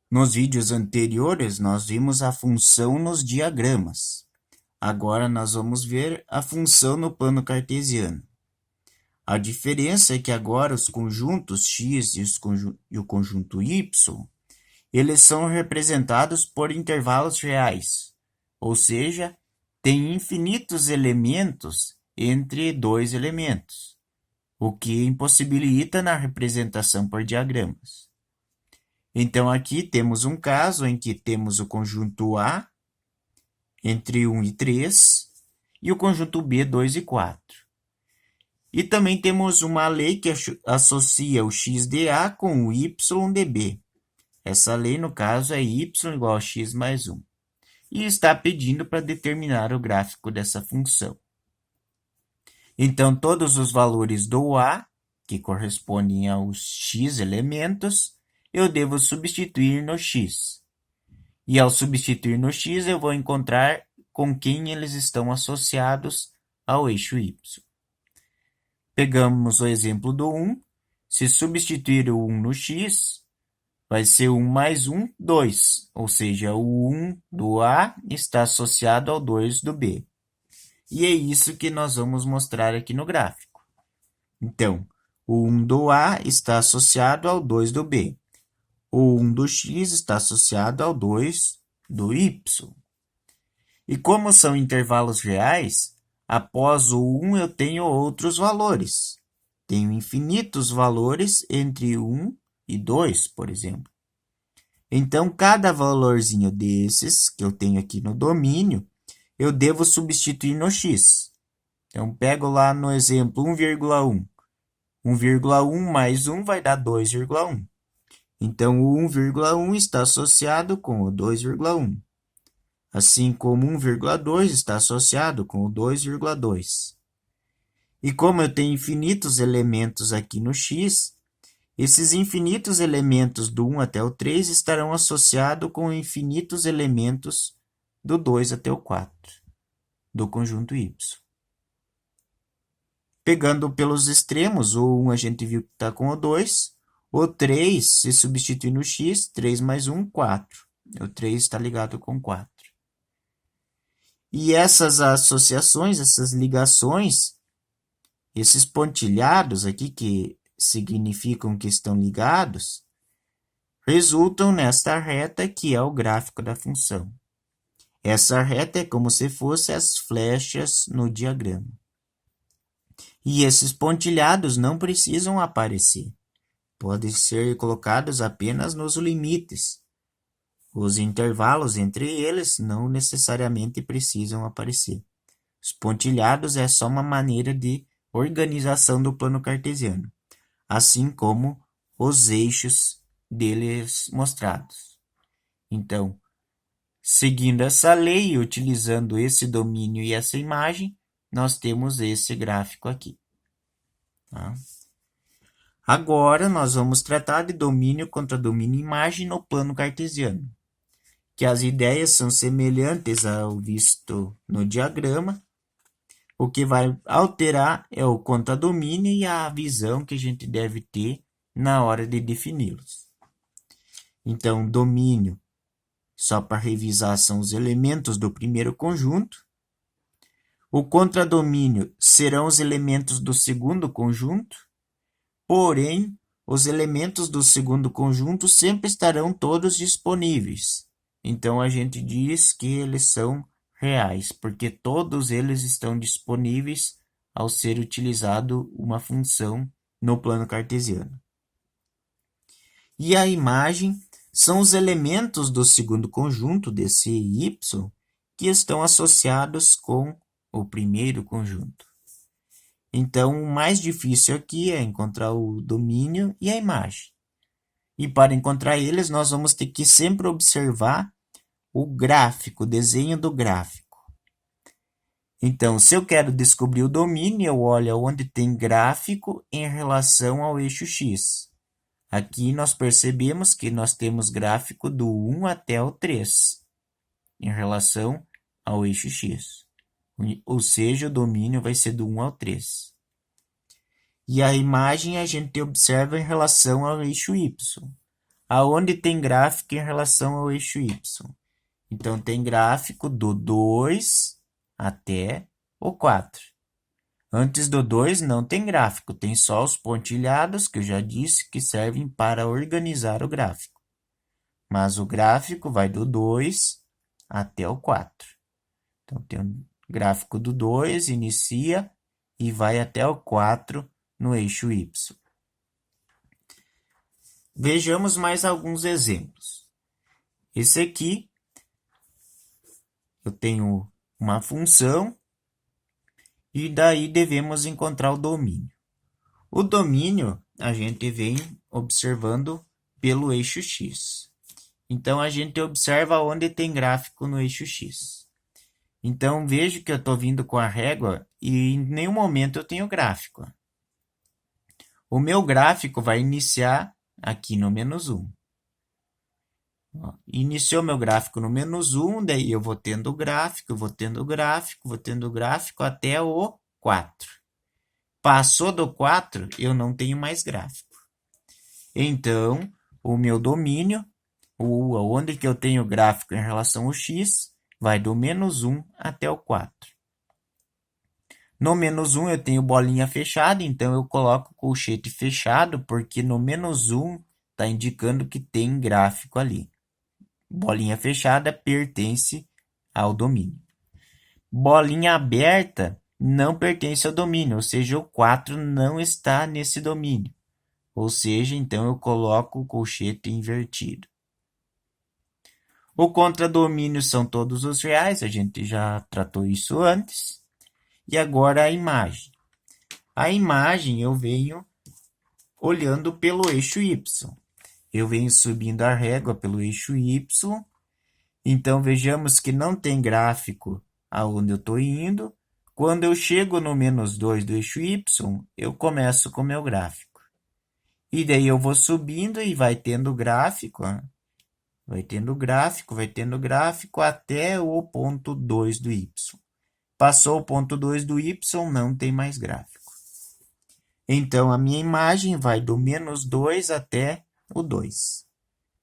Nos vídeos anteriores, nós vimos a função nos diagramas. Agora nós vamos ver a função no plano cartesiano. A diferença é que agora os conjuntos x e o conjunto y, eles são representados por intervalos reais, ou seja, tem infinitos elementos entre dois elementos, o que impossibilita na representação por diagramas. Então, aqui temos um caso em que temos o conjunto A entre 1 e 3 e o conjunto B, 2 e 4. E também temos uma lei que associa o x de A com o y de B. Essa lei, no caso, é y igual a x mais 1. E está pedindo para determinar o gráfico dessa função. Então, todos os valores do A, que correspondem aos x elementos, eu devo substituir no x. E ao substituir no x, eu vou encontrar com quem eles estão associados ao eixo y. Pegamos o exemplo do 1. Se substituir o 1 no x, vai ser 1 mais 1, 2. Ou seja, o 1 do A está associado ao 2 do B. E é isso que nós vamos mostrar aqui no gráfico. Então, o 1 do A está associado ao 2 do B. O 1 do x está associado ao 2 do y. E como são intervalos reais, após o 1 eu tenho outros valores. Tenho infinitos valores entre 1 e 2, por exemplo. Então, cada valorzinho desses que eu tenho aqui no domínio, eu devo substituir no x. Então, pego lá no exemplo 1,1. 1,1 mais 1 vai dar 2,1. Então, o 1,1 está associado com o 2,1. Assim como 1,2 está associado com o 2,2. E como eu tenho infinitos elementos aqui no x, esses infinitos elementos do 1 até o 3 estarão associados com infinitos elementos do 2 até o 4, do conjunto y. Pegando pelos extremos, o 1 a gente viu que está com o 2, o 3 se substitui no x, 3 mais 1, 4. O 3 está ligado com 4. E essas associações, essas ligações, esses pontilhados aqui que significam que estão ligados, resultam nesta reta que é o gráfico da função. Essa reta é como se fossem as flechas no diagrama. E esses pontilhados não precisam aparecer. Podem ser colocados apenas nos limites. Os intervalos entre eles não necessariamente precisam aparecer. Os pontilhados é só uma maneira de organização do plano cartesiano, assim como os eixos deles mostrados. Então, seguindo essa lei e utilizando esse domínio e essa imagem, nós temos esse gráfico aqui. Tá? Agora, nós vamos tratar de domínio contra domínio e imagem no plano cartesiano, que as ideias são semelhantes ao visto no diagrama. O que vai alterar é o contradomínio e a visão que a gente deve ter na hora de defini-los. Então, domínio, só para revisar, são os elementos do primeiro conjunto. O contradomínio serão os elementos do segundo conjunto, porém, os elementos do segundo conjunto sempre estarão todos disponíveis. Então, a gente diz que eles são reais, porque todos eles estão disponíveis ao ser utilizado uma função no plano cartesiano. E a imagem são os elementos do segundo conjunto desse y que estão associados com o primeiro conjunto. Então, o mais difícil aqui é encontrar o domínio e a imagem. E para encontrar eles, nós vamos ter que sempre observar o gráfico, o desenho do gráfico. Então, se eu quero descobrir o domínio, eu olho onde tem gráfico em relação ao eixo x. Aqui nós percebemos que nós temos gráfico do 1 até o 3 em relação ao eixo x. Ou seja, o domínio vai ser do 1 ao 3. E a imagem a gente observa em relação ao eixo y. aonde tem gráfico em relação ao eixo y. Então, tem gráfico do 2 até o 4. Antes do 2 não tem gráfico, tem só os pontilhados, que eu já disse, que servem para organizar o gráfico. Mas o gráfico vai do 2 até o 4. Então, tem um gráfico do 2, inicia e vai até o 4 no eixo y. Vejamos mais alguns exemplos. Esse aqui, eu tenho uma função e daí devemos encontrar o domínio. O domínio a gente vem observando pelo eixo x. Então, a gente observa onde tem gráfico no eixo x. Então, vejo que eu estou vindo com a régua e em nenhum momento eu tenho gráfico. O meu gráfico vai iniciar aqui no menos 1. Iniciou meu gráfico no menos 1, daí eu vou tendo gráfico, vou tendo gráfico, vou tendo gráfico até o 4. Passou do 4, eu não tenho mais gráfico. Então, o meu domínio, onde que eu tenho gráfico em relação ao x, vai do menos 1 até o 4. No menos 1 eu tenho bolinha fechada, então eu coloco colchete fechado, porque no menos 1 está indicando que tem gráfico ali. Bolinha fechada pertence ao domínio. Bolinha aberta não pertence ao domínio, ou seja, o 4 não está nesse domínio. Ou seja, então eu coloco o colchete invertido. O contradomínio são todos os reais, a gente já tratou isso antes. E agora a imagem. A imagem eu venho olhando pelo eixo y. Eu venho subindo a régua pelo eixo y. Então, vejamos que não tem gráfico aonde eu estou indo. Quando eu chego no menos 2 do eixo y, eu começo com o meu gráfico. E daí eu vou subindo e vai tendo gráfico. Vai tendo gráfico até o ponto 2 do y. Passou o ponto 2 do y, não tem mais gráfico. Então, a minha imagem vai do menos 2 até o 2.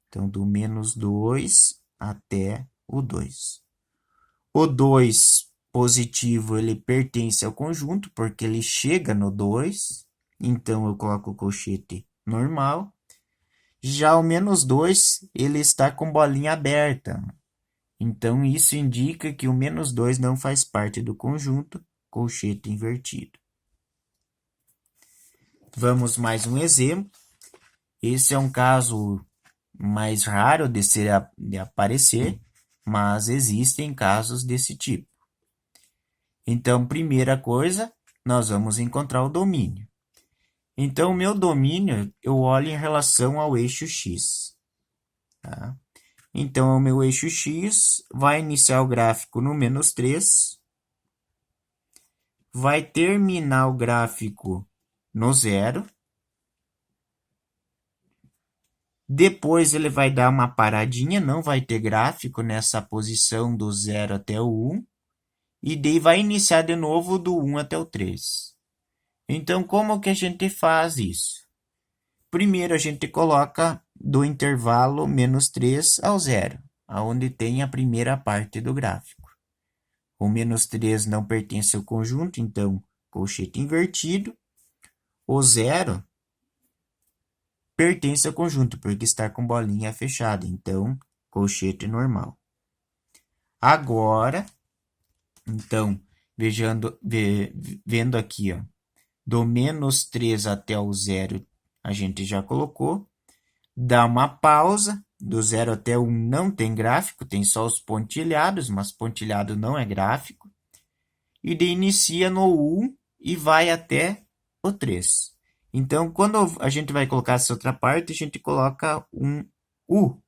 Então, do menos 2 até o 2. O 2 positivo, ele pertence ao conjunto, porque ele chega no 2. Então, eu coloco o colchete normal. Já o menos 2, ele está com bolinha aberta. Então, isso indica que o menos 2 não faz parte do conjunto, colchete invertido. Vamos mais um exemplo. Esse é um caso mais raro de aparecer, mas existem casos desse tipo. Então, primeira coisa, nós vamos encontrar o domínio. Então, o meu domínio, eu olho em relação ao eixo x. Tá? Então, o meu eixo x vai iniciar o gráfico no menos 3, vai terminar o gráfico no 0, depois ele vai dar uma paradinha, não vai ter gráfico nessa posição do 0 até o 1, e daí vai iniciar de novo do 1 até o 3. Então, como que a gente faz isso? Primeiro, a gente coloca do intervalo menos 3 ao 0, onde tem a primeira parte do gráfico. O menos 3 não pertence ao conjunto, então, colchete invertido. O 0 pertence ao conjunto, porque está com bolinha fechada, então, colchete normal. Agora, então, vendo aqui, ó, do menos 3 até o 0, a gente já colocou. Dá uma pausa, do 0 até o 1 não tem gráfico, tem só os pontilhados, mas pontilhado não é gráfico. E daí inicia no 1 e vai até o 3. Então, quando a gente vai colocar essa outra parte, a gente coloca um U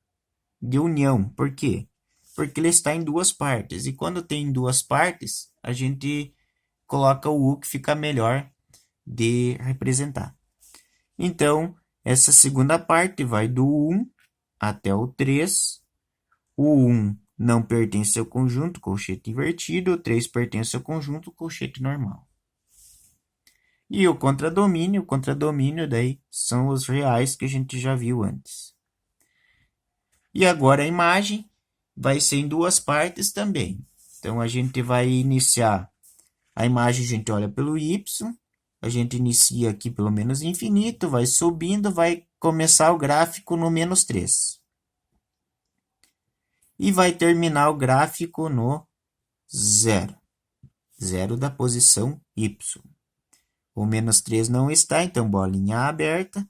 de união. Por quê? Porque ele está em duas partes. E quando tem duas partes, a gente coloca o U que fica melhor de representar. Então, essa segunda parte vai do 1 até o 3. O 1 não pertence ao conjunto, colchete invertido. O 3 pertence ao conjunto, colchete normal. E o contradomínio daí são os reais que a gente já viu antes. E agora a imagem vai ser em duas partes também. Então, a gente vai iniciar a imagem, a gente olha pelo y, a gente inicia aqui pelo menos infinito, vai subindo, vai começar o gráfico no menos 3. E vai terminar o gráfico no 0. 0 da posição y. O menos 3 não está, então bolinha aberta.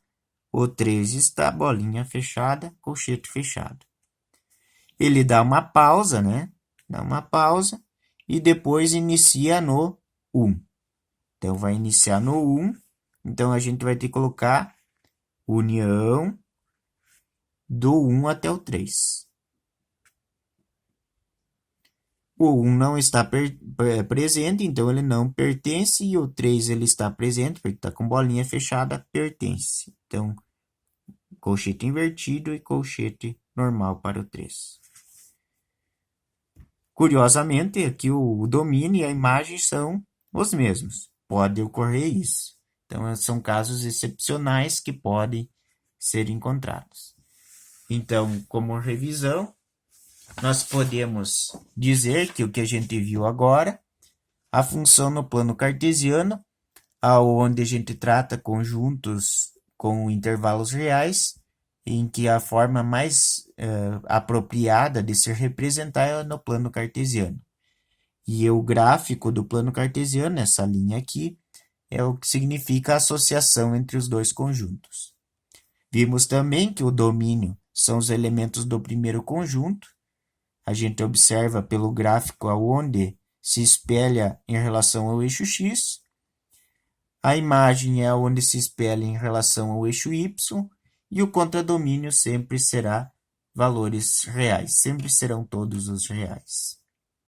O 3 está, bolinha fechada, colchete fechado. Ele dá uma pausa, né? Dá uma pausa e depois inicia no 1. Então, vai iniciar no 1. Então, a gente vai ter que colocar união do 1 até o 3. O 1 não está presente, então ele não pertence, e o 3 ele está presente, porque está com bolinha fechada, pertence. Então, colchete invertido e colchete normal para o 3. Curiosamente, aqui o domínio e a imagem são os mesmos. Pode ocorrer isso. Então, são casos excepcionais que podem ser encontrados. Então, como revisão, nós podemos dizer que o que a gente viu agora, a função no plano cartesiano, onde a gente trata conjuntos com intervalos reais, em que a forma mais apropriada de se representar é no plano cartesiano. E o gráfico do plano cartesiano, essa linha aqui, é o que significa a associação entre os dois conjuntos. Vimos também que o domínio são os elementos do primeiro conjunto. A gente observa pelo gráfico aonde se espelha em relação ao eixo x. A imagem é onde se espelha em relação ao eixo y. E o contradomínio sempre será valores reais, sempre serão todos os reais.